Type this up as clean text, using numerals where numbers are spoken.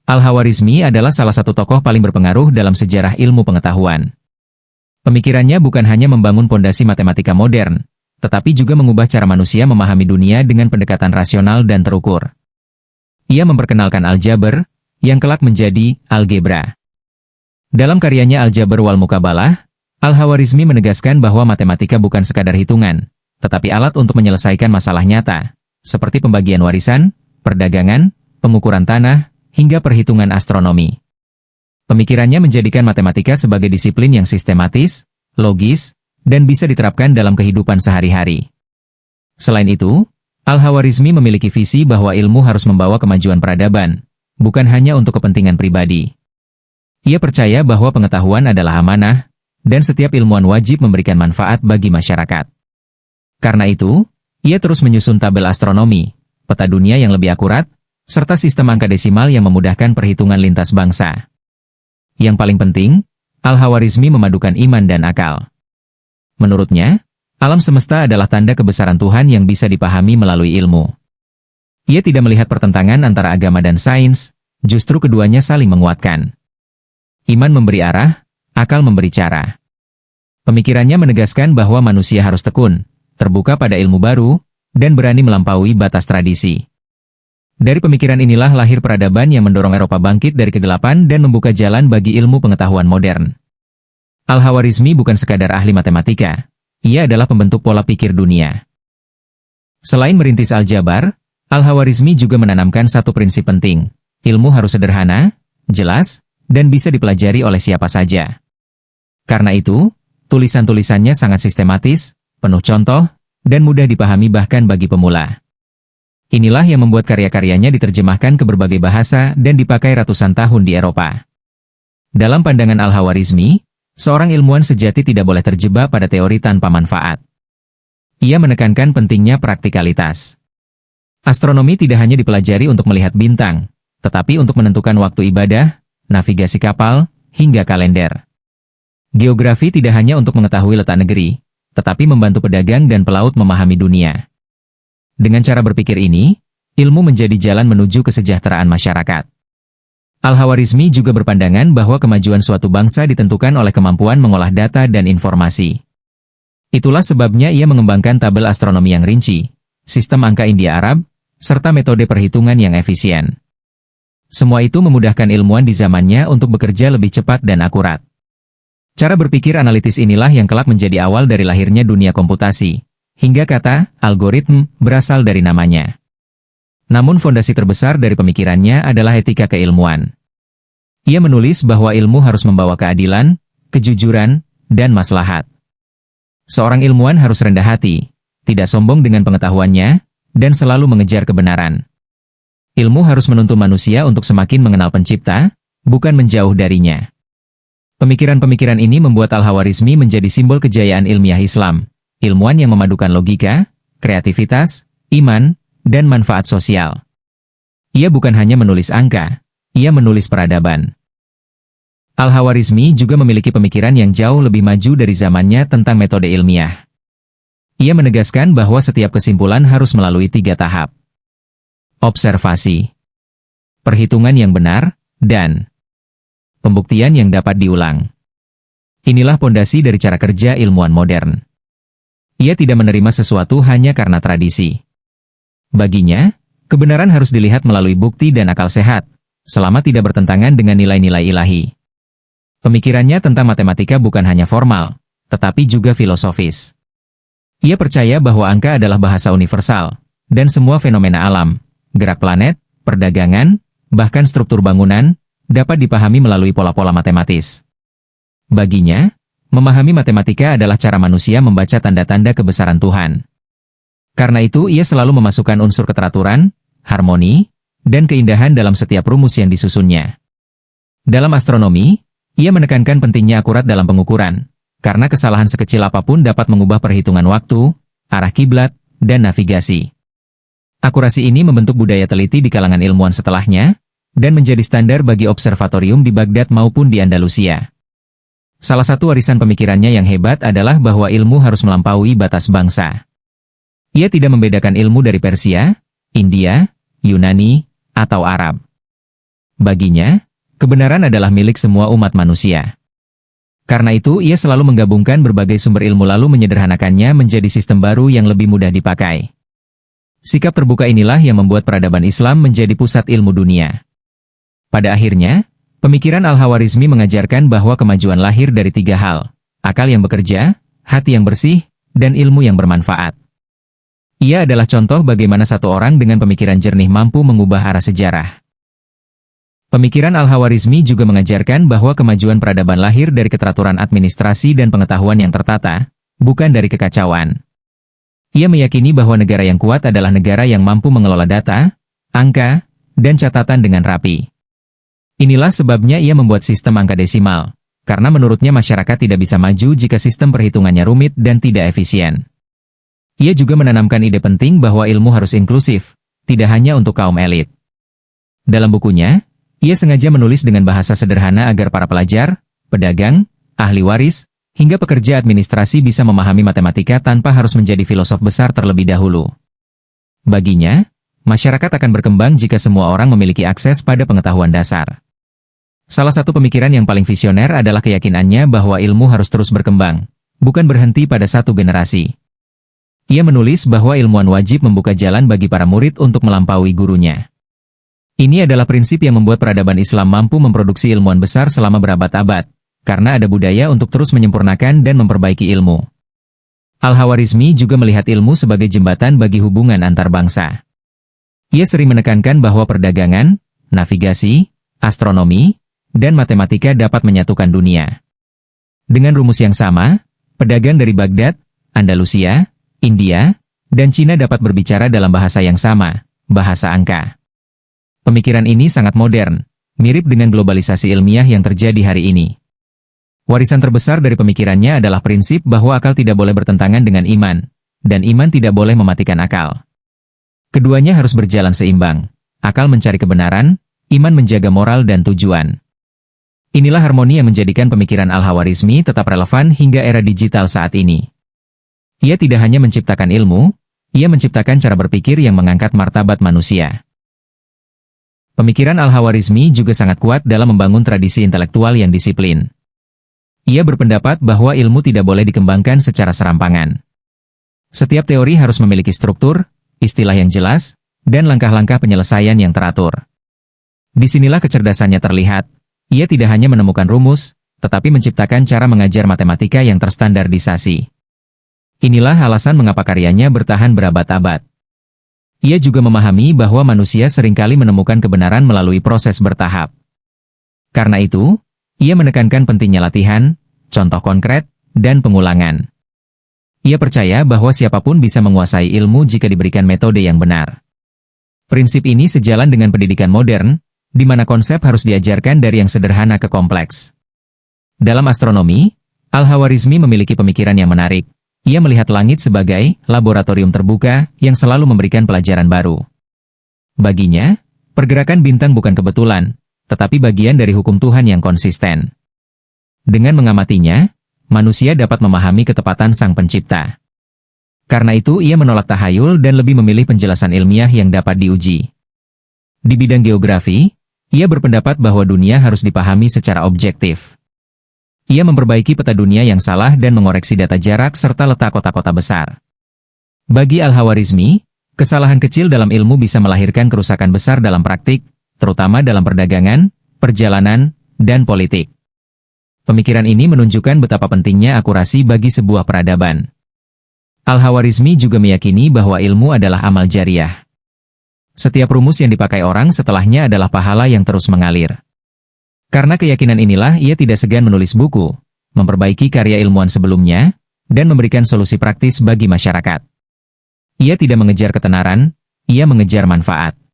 Al-Khwarizmi adalah salah satu tokoh paling berpengaruh dalam sejarah ilmu pengetahuan. Pemikirannya bukan hanya membangun pondasi matematika modern, tetapi juga mengubah cara manusia memahami dunia dengan pendekatan rasional dan terukur. Ia memperkenalkan aljabar, yang kelak menjadi algebra. Dalam karyanya Al-Jabr wal Muqabalah, Al-Khwarizmi menegaskan bahwa matematika bukan sekadar hitungan, tetapi alat untuk menyelesaikan masalah nyata, seperti pembagian warisan, perdagangan, pengukuran tanah, hingga perhitungan astronomi. Pemikirannya menjadikan matematika sebagai disiplin yang sistematis, logis, dan bisa diterapkan dalam kehidupan sehari-hari. Selain itu, Al-Khwarizmi memiliki visi bahwa ilmu harus membawa kemajuan peradaban, bukan hanya untuk kepentingan pribadi. Ia percaya bahwa pengetahuan adalah amanah, dan setiap ilmuwan wajib memberikan manfaat bagi masyarakat. Karena itu, ia terus menyusun tabel astronomi, peta dunia yang lebih akurat, serta sistem angka desimal yang memudahkan perhitungan lintas bangsa. Yang paling penting, Al-Khwarizmi memadukan iman dan akal. Menurutnya, alam semesta adalah tanda kebesaran Tuhan yang bisa dipahami melalui ilmu. Ia tidak melihat pertentangan antara agama dan sains, justru keduanya saling menguatkan. Iman memberi arah, akal memberi cara. Pemikirannya menegaskan bahwa manusia harus tekun, terbuka pada ilmu baru, dan berani melampaui batas tradisi. Dari pemikiran inilah lahir peradaban yang mendorong Eropa bangkit dari kegelapan dan membuka jalan bagi ilmu pengetahuan modern. Al-Khwarizmi bukan sekadar ahli matematika, ia adalah pembentuk pola pikir dunia. Selain merintis aljabar, Al-Khwarizmi juga menanamkan satu prinsip penting, ilmu harus sederhana, jelas, dan bisa dipelajari oleh siapa saja. Karena itu, tulisan-tulisannya sangat sistematis, penuh contoh, dan mudah dipahami bahkan bagi pemula. Inilah yang membuat karya-karyanya diterjemahkan ke berbagai bahasa dan dipakai ratusan tahun di Eropa. Dalam pandangan Al-Khwarizmi, seorang ilmuwan sejati tidak boleh terjebak pada teori tanpa manfaat. Ia menekankan pentingnya praktikalitas. Astronomi tidak hanya dipelajari untuk melihat bintang, tetapi untuk menentukan waktu ibadah, navigasi kapal, hingga kalender. Geografi tidak hanya untuk mengetahui letak negeri, tetapi membantu pedagang dan pelaut memahami dunia. Dengan cara berpikir ini, ilmu menjadi jalan menuju kesejahteraan masyarakat. Al-Khwarizmi juga berpandangan bahwa kemajuan suatu bangsa ditentukan oleh kemampuan mengolah data dan informasi. Itulah sebabnya ia mengembangkan tabel astronomi yang rinci, sistem angka India-Arab, serta metode perhitungan yang efisien. Semua itu memudahkan ilmuwan di zamannya untuk bekerja lebih cepat dan akurat. Cara berpikir analitis inilah yang kelak menjadi awal dari lahirnya dunia komputasi, hingga kata algoritma berasal dari namanya. Namun fondasi terbesar dari pemikirannya adalah etika keilmuan. Ia menulis bahwa ilmu harus membawa keadilan, kejujuran, dan maslahat. Seorang ilmuwan harus rendah hati, tidak sombong dengan pengetahuannya, dan selalu mengejar kebenaran. Ilmu harus menuntun manusia untuk semakin mengenal pencipta, bukan menjauh darinya. Pemikiran-pemikiran ini membuat Al-Khwarizmi menjadi simbol kejayaan ilmiah Islam, ilmuwan yang memadukan logika, kreativitas, iman, dan manfaat sosial. Ia bukan hanya menulis angka, ia menulis peradaban. Al-Khwarizmi juga memiliki pemikiran yang jauh lebih maju dari zamannya tentang metode ilmiah. Ia menegaskan bahwa setiap kesimpulan harus melalui 3 tahap. Observasi, perhitungan yang benar, dan pembuktian yang dapat diulang. Inilah pondasi dari cara kerja ilmuwan modern. Ia tidak menerima sesuatu hanya karena tradisi. Baginya, kebenaran harus dilihat melalui bukti dan akal sehat, selama tidak bertentangan dengan nilai-nilai ilahi. Pemikirannya tentang matematika bukan hanya formal, tetapi juga filosofis. Ia percaya bahwa angka adalah bahasa universal, dan semua fenomena alam, gerak planet, perdagangan, bahkan struktur bangunan, dapat dipahami melalui pola-pola matematis. Baginya, memahami matematika adalah cara manusia membaca tanda-tanda kebesaran Tuhan. Karena itu ia selalu memasukkan unsur keteraturan, harmoni, dan keindahan dalam setiap rumus yang disusunnya. Dalam astronomi, ia menekankan pentingnya akurat dalam pengukuran, karena kesalahan sekecil apapun dapat mengubah perhitungan waktu, arah kiblat, dan navigasi. Akurasi ini membentuk budaya teliti di kalangan ilmuwan setelahnya, dan menjadi standar bagi observatorium di Baghdad maupun di Andalusia. Salah satu warisan pemikirannya yang hebat adalah bahwa ilmu harus melampaui batas bangsa. Ia tidak membedakan ilmu dari Persia, India, Yunani, atau Arab. Baginya, kebenaran adalah milik semua umat manusia. Karena itu, ia selalu menggabungkan berbagai sumber ilmu lalu menyederhanakannya menjadi sistem baru yang lebih mudah dipakai. Sikap terbuka inilah yang membuat peradaban Islam menjadi pusat ilmu dunia. Pada akhirnya, pemikiran Al-Khawarizmi mengajarkan bahwa kemajuan lahir dari tiga hal: akal yang bekerja, hati yang bersih, dan ilmu yang bermanfaat. Ia adalah contoh bagaimana satu orang dengan pemikiran jernih mampu mengubah arah sejarah. Pemikiran Al-Khawarizmi juga mengajarkan bahwa kemajuan peradaban lahir dari keteraturan administrasi dan pengetahuan yang tertata, bukan dari kekacauan. Ia meyakini bahwa negara yang kuat adalah negara yang mampu mengelola data, angka, dan catatan dengan rapi. Inilah sebabnya ia membuat sistem angka desimal, karena menurutnya masyarakat tidak bisa maju jika sistem perhitungannya rumit dan tidak efisien. Ia juga menanamkan ide penting bahwa ilmu harus inklusif, tidak hanya untuk kaum elit. Dalam bukunya, ia sengaja menulis dengan bahasa sederhana agar para pelajar, pedagang, ahli waris, hingga pekerja administrasi bisa memahami matematika tanpa harus menjadi filosof besar terlebih dahulu. Baginya, masyarakat akan berkembang jika semua orang memiliki akses pada pengetahuan dasar. Salah satu pemikiran yang paling visioner adalah keyakinannya bahwa ilmu harus terus berkembang, bukan berhenti pada satu generasi. Ia menulis bahwa ilmuwan wajib membuka jalan bagi para murid untuk melampaui gurunya. Ini adalah prinsip yang membuat peradaban Islam mampu memproduksi ilmuwan besar selama berabad-abad, karena ada budaya untuk terus menyempurnakan dan memperbaiki ilmu. Al-Khawarizmi juga melihat ilmu sebagai jembatan bagi hubungan antar bangsa. Ia sering menekankan bahwa perdagangan, navigasi, astronomi, dan matematika dapat menyatukan dunia. Dengan rumus yang sama, pedagang dari Baghdad, Andalusia, India, dan Cina dapat berbicara dalam bahasa yang sama, bahasa angka. Pemikiran ini sangat modern, mirip dengan globalisasi ilmiah yang terjadi hari ini. Warisan terbesar dari pemikirannya adalah prinsip bahwa akal tidak boleh bertentangan dengan iman, dan iman tidak boleh mematikan akal. Keduanya harus berjalan seimbang. Akal mencari kebenaran, iman menjaga moral dan tujuan. Inilah harmoni yang menjadikan pemikiran Al-Khawarizmi tetap relevan hingga era digital saat ini. Ia tidak hanya menciptakan ilmu, ia menciptakan cara berpikir yang mengangkat martabat manusia. Pemikiran Al-Khawarizmi juga sangat kuat dalam membangun tradisi intelektual yang disiplin. Ia berpendapat bahwa ilmu tidak boleh dikembangkan secara serampangan. Setiap teori harus memiliki struktur, istilah yang jelas, dan langkah-langkah penyelesaian yang teratur. Disinilah kecerdasannya terlihat. Ia tidak hanya menemukan rumus, tetapi menciptakan cara mengajar matematika yang terstandardisasi. Inilah alasan mengapa karyanya bertahan berabad-abad. Ia juga memahami bahwa manusia seringkali menemukan kebenaran melalui proses bertahap. Karena itu, ia menekankan pentingnya latihan, contoh konkret, dan pengulangan. Ia percaya bahwa siapapun bisa menguasai ilmu jika diberikan metode yang benar. Prinsip ini sejalan dengan pendidikan modern, di mana konsep harus diajarkan dari yang sederhana ke kompleks. Dalam astronomi, Al-Khawarizmi memiliki pemikiran yang menarik. Ia melihat langit sebagai laboratorium terbuka yang selalu memberikan pelajaran baru. Baginya, pergerakan bintang bukan kebetulan, tetapi bagian dari hukum Tuhan yang konsisten. Dengan mengamatinya, manusia dapat memahami ketepatan Sang Pencipta. Karena itu ia menolak tahayul dan lebih memilih penjelasan ilmiah yang dapat diuji. Di bidang geografi, ia berpendapat bahwa dunia harus dipahami secara objektif. Ia memperbaiki peta dunia yang salah dan mengoreksi data jarak serta letak kota-kota besar. Bagi Al-Khawarizmi, kesalahan kecil dalam ilmu bisa melahirkan kerusakan besar dalam praktik, terutama dalam perdagangan, perjalanan, dan politik. Pemikiran ini menunjukkan betapa pentingnya akurasi bagi sebuah peradaban. Al-Khawarizmi juga meyakini bahwa ilmu adalah amal jariah. Setiap rumus yang dipakai orang setelahnya adalah pahala yang terus mengalir. Karena keyakinan inilah ia tidak segan menulis buku, memperbaiki karya ilmuwan sebelumnya, dan memberikan solusi praktis bagi masyarakat. Ia tidak mengejar ketenaran, ia mengejar manfaat.